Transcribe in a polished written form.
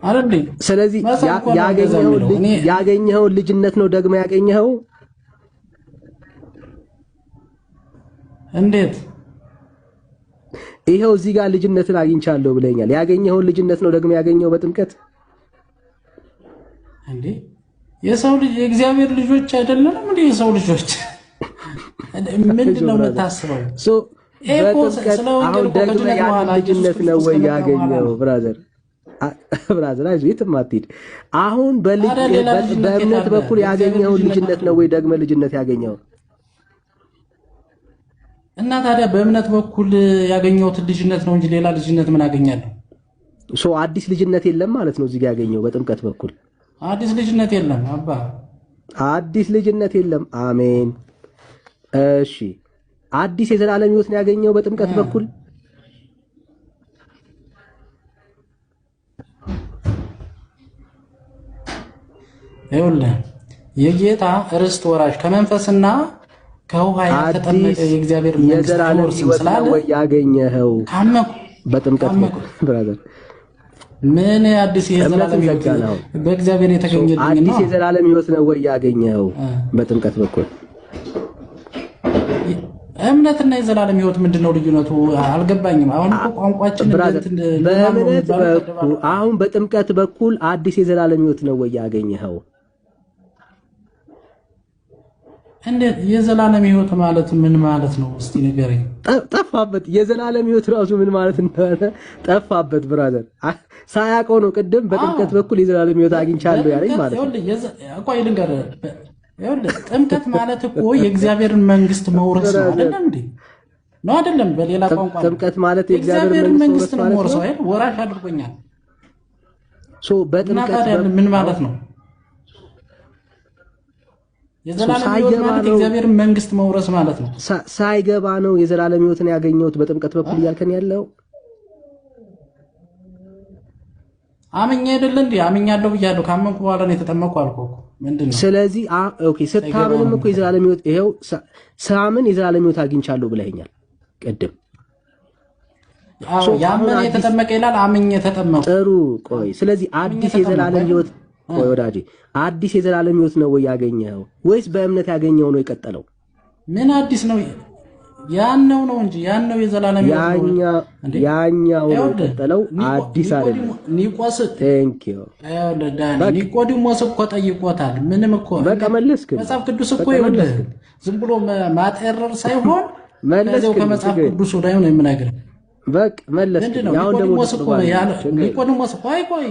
አይደል? ስለዚህ ያገኘኸው ልጅነት ነው ደግሞ ያገኘኸው። እንዴት? ይሄው እዚህ ጋር ልጅነትን አግኝቻለሁ ብለኛል። ያገኘኸው ልጅነት ነው ደግሞ ያገኘኸው በጥምቀት እንዴ? የሰው ልጅ የእግዚአብሔር ልጆች አይደለንም እንዴ? የሰው ልጆች ምንድነው የምታስበው? በጥምቀት አሁን ደግሞ ያን ልጅነት ነው ወይ ያገኘኸው? ብራዘር አይዞህ የትም አትሄድ። አሁን በእምነት በኩል ያገኘኸው ልጅነት ነው ወይ ደግሞ ልጅነት ያገኘኸው? እና ታዲያ በእምነት በኩል ያገኘሁት ልጅነት ነው እንጂ ሌላ ልጅነት ምን አገኛለሁ? አዲስ ልጅነት የለም ማለት ነው። እዚህ ጋር ያገኘው በጥምቀት በኩል አዲስ ልጅነት የለም። አባ አዲስ ልጅነት የለም። አሜን። እሺ አዲስ የዘላለም ሕይወት ነው ያገኘው በጥምቀት በኩል። ይኸውልህ የጌታ ርስት ወራሽ ከመንፈስና ከውሃ ያልተጠመቀ የእግዚአብሔር የዘላለም ሕይወት ነው ወይ ያገኘኸው በጥምቀት በኩል? ብራዘር ምን አዲስ የዘላለም ሕይወት በእግዚአብሔር የተገኘልኝ ነው? አዲስ የዘላለም ሕይወት ነው ወይ ያገኘኸው በጥምቀት በኩል? እምነትና የዘላለም ሕይወት ምንድነው ልዩነቱ? አልገባኝም። አሁን እኮ ቋንቋችን በእምነት በኩል አሁን በጥምቀት በኩል አዲስ የዘላለም ሕይወት ነው ወይ ያገኘኸው? እንዴት የዘላለም ሕይወት ማለት ምን ማለት ነው? እስቲ ንገረኝ። ጠፋበት። የዘላለም ሕይወት ራሱ ምን ማለት እንደሆነ ጠፋበት። ብራዘር ሳያውቀው ነው ቅድም በጥምቀት በኩል የዘላለም ሕይወት አግኝቻለሁ ያለኝ ማለት ነው። ቆይ ልንገርህ። ይኸውልህ ጥምቀት ማለት እኮ የእግዚአብሔርን መንግስት መውረስ ነው አይደል እንዴ? ነው አይደለም? በሌላ ቋንቋ ጥምቀት ማለት የእግዚአብሔርን መንግስት ነው መውረስ አይደል? ወራሽ አድርጎኛል። በጥምቀት ምን ማለት ነው? የዘላለም ሕይወት ማለት የእግዚአብሔርን መንግስት መውረስ ማለት ነው። ሳይገባ ነው የዘላለም ሕይወትን ያገኘሁት በጥምቀት በኩል እያልከን ያለው? አምኜ አይደል እንዴ? አምኛለሁ ብያለሁ። ካመንኩ በኋላ ነው የተጠመቅኩ አልኩህ እኮ። ምንድነው? ስለዚህ ኦኬ፣ ስታምንም እኮ የዘላለም ሕይወት ይሄው ሳምን የዘላለም ሕይወት አግኝቻለሁ ብለኸኛል ቅድም። ያመነ የተጠመቀ ይላል፣ አምኜ ተጠመቅኩ። ጥሩ ቆይ። ስለዚህ አዲስ የዘላለም ሕይወት ቆይ ወዳጄ፣ አዲስ የዘላለም ሕይወት ነው ወይ ያገኘኸው ወይስ በእምነት ያገኘው ነው የቀጠለው? ምን አዲስ ነው? ያኛው ነው እንጂ ያኛው የዘላለም ሕይወት ነው። ያኛው ነው የቀጠለው፣ አዲስ አይደለም። ኒቆዲሞስ እኮ ጠይቆታል። ምንም እኮ በቃ መለስክ። መጽሐፍ ቅዱስ እኮ ይኸውልህ ዝም ብሎ ማጠረር ሳይሆን መለስክ። ከመጽሐፍ ቅዱስ ላይ ነው የምነግርህ። በቃ መለስክ። ያው ደግሞ ኒቆዲሞስ እኮ ቆይ